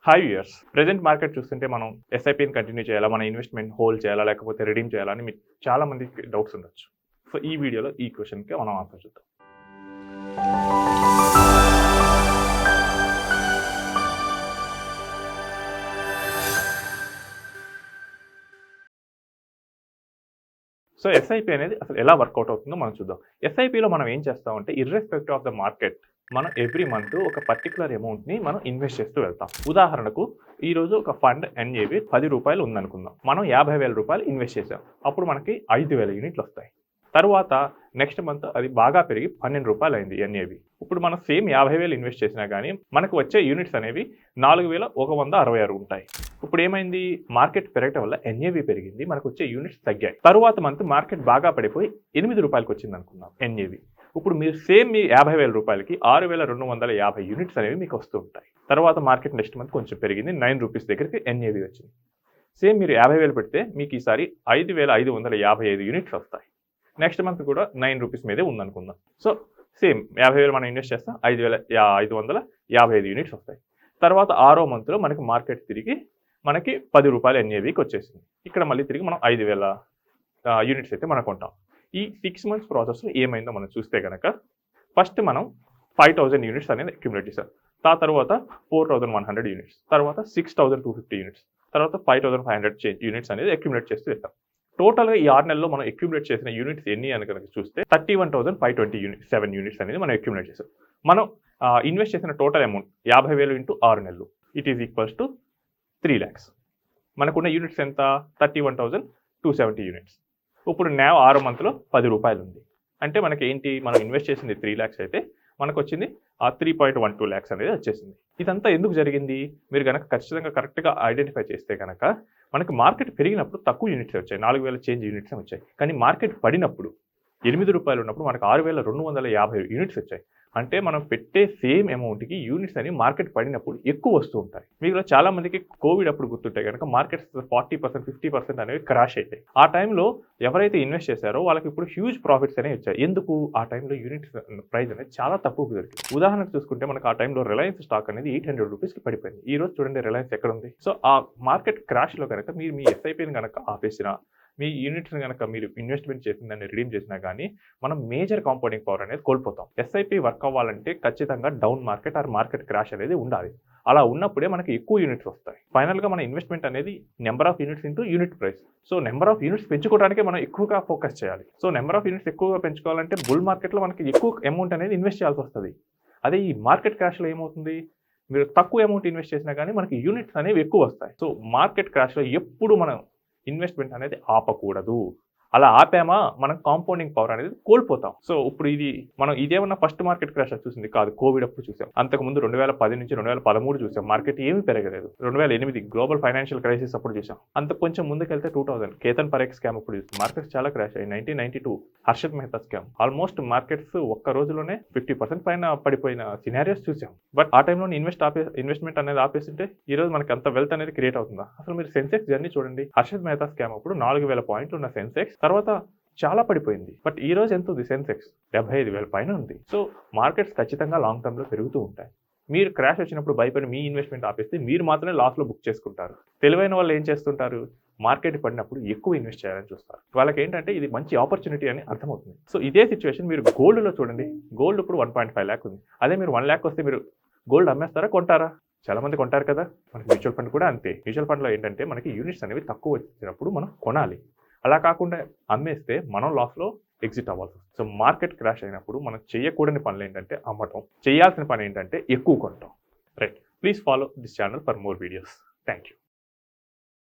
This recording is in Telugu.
హాయ్ వ్యూయర్స్, ప్రెజెంట్ మార్కెట్ చూస్తుంటే మనం ఎస్ఐపిని కంటిన్యూ చేయాలా, మన ఇన్వెస్ట్మెంట్ హోల్డ్ చేయాలా, లేకపోతే రిడీమ్ చేయాలా అని మీకు చాలా మందికి డౌట్స్ ఉండొచ్చు. సో ఈ వీడియోలో ఈ క్వశ్చన్కి మనం ఆన్సర్ చూద్దాం. సో ఎస్ఐపి అనేది అసలు ఎలా వర్కౌట్ అవుతుందో మనం చూద్దాం. ఎస్ఐపిలో మనం ఏం చేస్తామంటే ఇర్రెస్పెక్టివ్ ఆఫ్ ద మార్కెట్ మనం ఎవ్రీ మంత్ ఒక పర్టికులర్ అమౌంట్ని మనం ఇన్వెస్ట్ చేస్తూ వెళ్తాం. ఉదాహరణకు ఈరోజు ఒక ఫండ్ ఎన్ఏవి 10 రూపాయలు ఉందనుకుందాం. మనం 50,000 రూపాయలు ఇన్వెస్ట్ చేసాం. అప్పుడు మనకి 5,000 యూనిట్లు వస్తాయి. తర్వాత నెక్స్ట్ మంత్ అది బాగా పెరిగి 12 రూపాయలు అయింది ఎన్ఏవి. ఇప్పుడు మనం సేమ్ 50,000 ఇన్వెస్ట్ చేసినా కానీ మనకు వచ్చే యూనిట్స్ అనేవి 4,166 ఉంటాయి. ఇప్పుడు ఏమైంది, మార్కెట్ పెరగటం వల్ల ఎన్ఏవి పెరిగింది, మనకు వచ్చే యూనిట్స్ తగ్గాయి. తరువాత మంత్ మార్కెట్ బాగా పడిపోయి 8 రూపాయలకి వచ్చింది అనుకుందాం ఎన్ఏవి. ఇప్పుడు మీరు సేమ్ మీ 50,000 రూపాయలకి 6,250 యూనిట్స్ అనేవి మీకు వస్తూ ఉంటాయి. తర్వాత మార్కెట్ నెక్స్ట్ మంత్ కొంచెం పెరిగింది, 9 రూపీస్ దగ్గరికి ఎన్ఏవి వచ్చింది. సేమ్ మీరు 50,000 పెడితే మీకు ఈసారి 5,555 యూనిట్స్ వస్తాయి. నెక్స్ట్ మంత్ కూడా 9 రూపీస్ మీదే ఉందనుకుందాం. సో సేమ్ 50,000 మనం ఇన్వెస్ట్ చేస్తాం, 5,555 యూనిట్స్ వస్తాయి. తర్వాత 6వ మంత్లో మనకి మార్కెట్ తిరిగి మనకి 10 రూపాయలు ఎన్ఏవికి వచ్చేసింది. ఇక్కడ మళ్ళీ తిరిగి మనం 5,000 యూనిట్స్ అయితే మనం కొంటాం. ఈ 6 మంత్స్ ప్రాసెస్లో ఏమైందో మనం చూస్తే కనుక ఫస్ట్ మనం 5,000 యూనిట్స్ అనేది అక్యుములేట్ చేసాం. తర్వాత 4,100 యూనిట్స్, తర్వాత 6,250 యూనిట్స్, తర్వాత 5,500 యూనిట్స్ అనేది అక్యుములేట్ చేస్తూ వెళ్తాం. టోటల్గా ఈ 6 నెలల్లో మనం అక్యుములేట్ చేసిన యూనిట్స్ ఎన్ని అని కనుక చూస్తే 31,527 యూనిట్స్ అనేది మనం అక్యుములేట్ చేసాం. మనం ఇన్వెస్ట్ చేసిన టోటల్ అమౌంట్ 50,000 ఇంటూ 6 నెలలు it is equals to 3 lakhs. మనకున్న యూనిట్స్ ఎంత, 31,270 యూనిట్స్. ఇప్పుడు 6 మంత్లో 10 రూపాయలు ఉంది అంటే మనకి ఏంటి, మనం ఇన్వెస్ట్ చేసింది 3 lakhs అయితే మనకు వచ్చింది 3.12 lakhs అనేది వచ్చేసింది. ఇదంతా ఎందుకు జరిగింది, మీరు కనుక ఖచ్చితంగా కరెక్ట్గా ఐడెంటిఫై చేస్తే కనుక మనకి మార్కెట్ పెరిగినప్పుడు తక్కువ యూనిట్స్ వచ్చాయి, 4,000 చేంజ్ యూనిట్స్ వచ్చాయి. కానీ మార్కెట్ పడినప్పుడు 8 రూపాయలు ఉన్నప్పుడు మనకు 6,250 యూనిట్స్ వచ్చాయి. అంటే మనం పెట్టే సేమ్ అమౌంట్కి యూనిట్స్ అని మార్కెట్ పడినప్పుడు ఎక్కువ వస్తూ ఉంటాయి. మీలో చాలా మందికి కోవిడ్ అప్పుడు గుర్తుంటాయి కనుక మార్కెట్స్ 40%, 50% అనేవి క్రాష్ అయ్యాయి. ఆ టైంలో ఎవరైతే ఇన్వెస్ట్ చేశారో వాళ్ళకి ఇప్పుడు హ్యూజ్ ప్రాఫిట్స్ అనేవి వచ్చాయి. ఎందుకు, ఆ టైంలో యూనిట్స్ ప్రైస్ అనేది చాలా తక్కువ దొరికింది. ఉదాహరణకు చూసుకుంటే మనకు ఆ టైంలో రిలయన్స్ స్టాక్ అనేది 800 రూపీస్కి పడిపోయింది. ఈ రోజు చూడండి రిలయన్స్ ఎక్కడ ఉంది. సో ఆ మార్కెట్ క్రాష్లో కనుక మీరు మీ ఎస్ఐపిని కనుక ఆపేసినా, మీ యూనిట్స్ని కనుక మీరు ఇన్వెస్ట్మెంట్ చేసిందని రిడీమ్ చేసినా కానీ మనం మేజర్ కాంపౌండింగ్ పవర్ అనేది కోల్పోతాం. ఎస్ఐపి వర్క్ అవ్వాలంటే ఖచ్చితంగా down market or market crash అనేది ఉండాలి. అలా ఉన్నప్పుడే మనకి ఎక్కువ యూనిట్స్ వస్తాయి. ఫైనల్గా మన ఇన్వెస్ట్మెంట్ అనేది number of units into unit price. So number of units పెంచుకోవడానికి మనం ఎక్కువగా ఫోకస్ చేయాలి. సో నెంబర్ ఆఫ్ యూనిట్స్ ఎక్కువగా పెంచుకోవాలంటే బుల్ మార్కెట్లో మనకి ఎక్కువ అమౌంట్ అనేది ఇన్వెస్ట్ చేయాల్సి వస్తుంది. అదే ఈ మార్కెట్ క్రాష్లో ఏమవుతుంది, మీరు తక్కువ అమౌంట్ ఇన్వెస్ట్ చేసినా కానీ మనకి యూనిట్స్ అనేవి ఎక్కువ వస్తాయి. సో మార్కెట్ క్రాష్లో ఎప్పుడు మనం ఇన్వెస్ట్మెంట్ అనేది ఆపకూడదు. అలా ఆపామా మనం కాంపౌండింగ్ పవర్ అనేది కోల్పోతాం. సో ఇప్పుడు మనం ఇదేమన్నా ఫస్ట్ మార్కెట్ క్రాష్ చూసింది కాదు, కోవిడ్ అప్పుడు చూసాం. అంతకుముందు 2010 నుంచి 2013 చూసాం, మార్కెట్ ఏమీ పెరగలేదు. 2008 గ్లోబల్ ఫైనాన్షియల్ క్రైసిస్ అప్పుడు చూసాం. అంత కొంచెం ముందుకెళ్తే 2000 కేతన్ పరేఖ్ స్కామ్ అప్పుడు చూసాం. మార్కెట్స్ చాలా క్రాష్ అయ్యి. 1992 Harshad Mehta scam, almost markets ఒక్క రోజులోనే 50% పైన పడిపోయిన సినారియోస్ చూసాం. బట్ ఆ టైంలో ఇన్వెస్ట్మెంట్ అనేది ఆపేస్తుంటే ఈ రోజు మనకి అంత వెల్త్ అనేది క్రియేట్ అవుతుందా? అసలు మీరు సెన్సెక్స్ జర్నీ చూడండి. హర్షద్ మెహతా స్కామ్ అప్పుడు 4,000 పాయింట్లు ఉన్న సెన్సెక్స్ తర్వాత చాలా పడిపోయింది. బట్ ఈ రోజు ఎంత ఉంది, సెన్సెక్స్ 75,000 పైన ఉంది. సో మార్కెట్స్ ఖచ్చితంగా లాంగ్ టర్మ్లో పెరుగుతూ ఉంటాయి. మీరు క్రాష్ వచ్చినప్పుడు భయపడి మీ ఇన్వెస్ట్మెంట్ ఆపేస్తే మీరు మాత్రమే లాస్లో బుక్ చేసుకుంటారు. తెలివైన వాళ్ళు ఏం చేస్తుంటారు, మార్కెట్ పడినప్పుడు ఎక్కువ ఇన్వెస్ట్ చేయాలని చూస్తారు. వాళ్ళకి ఏంటంటే ఇది మంచి ఆపర్చునిటీ అని అర్థమవుతుంది. సో ఇదే సిచ్యువేషన్ మీరు గోల్డ్లో చూడండి. గోల్డ్ ఇప్పుడు 1.5 lakh ఉంది. అదే మీరు 1 lakh వస్తే మీరు గోల్డ్ అమ్మేస్తారా, కొంటారా? చాలా మంది కొంటారు కదా. మనకి మ్యూచువల్ ఫండ్ కూడా అంతే. మ్యూచువల్ ఫండ్లో ఏంటంటే మనకి యూనిట్స్ అనేవి తక్కువ వచ్చినప్పుడు మనం కొనాలి. అలా కాకుండా అమ్మేస్తే మనం లాస్లో ఎగ్జిట్ అవ్వాలి. సో మార్కెట్ క్రాష్ అయినప్పుడు మనం చేయకూడని పనులు ఏంటంటే అమ్మటం, చేయాల్సిన పని ఏంటంటే ఎక్కువ కొనటం. Right, please follow this channel for more videos. Thank you.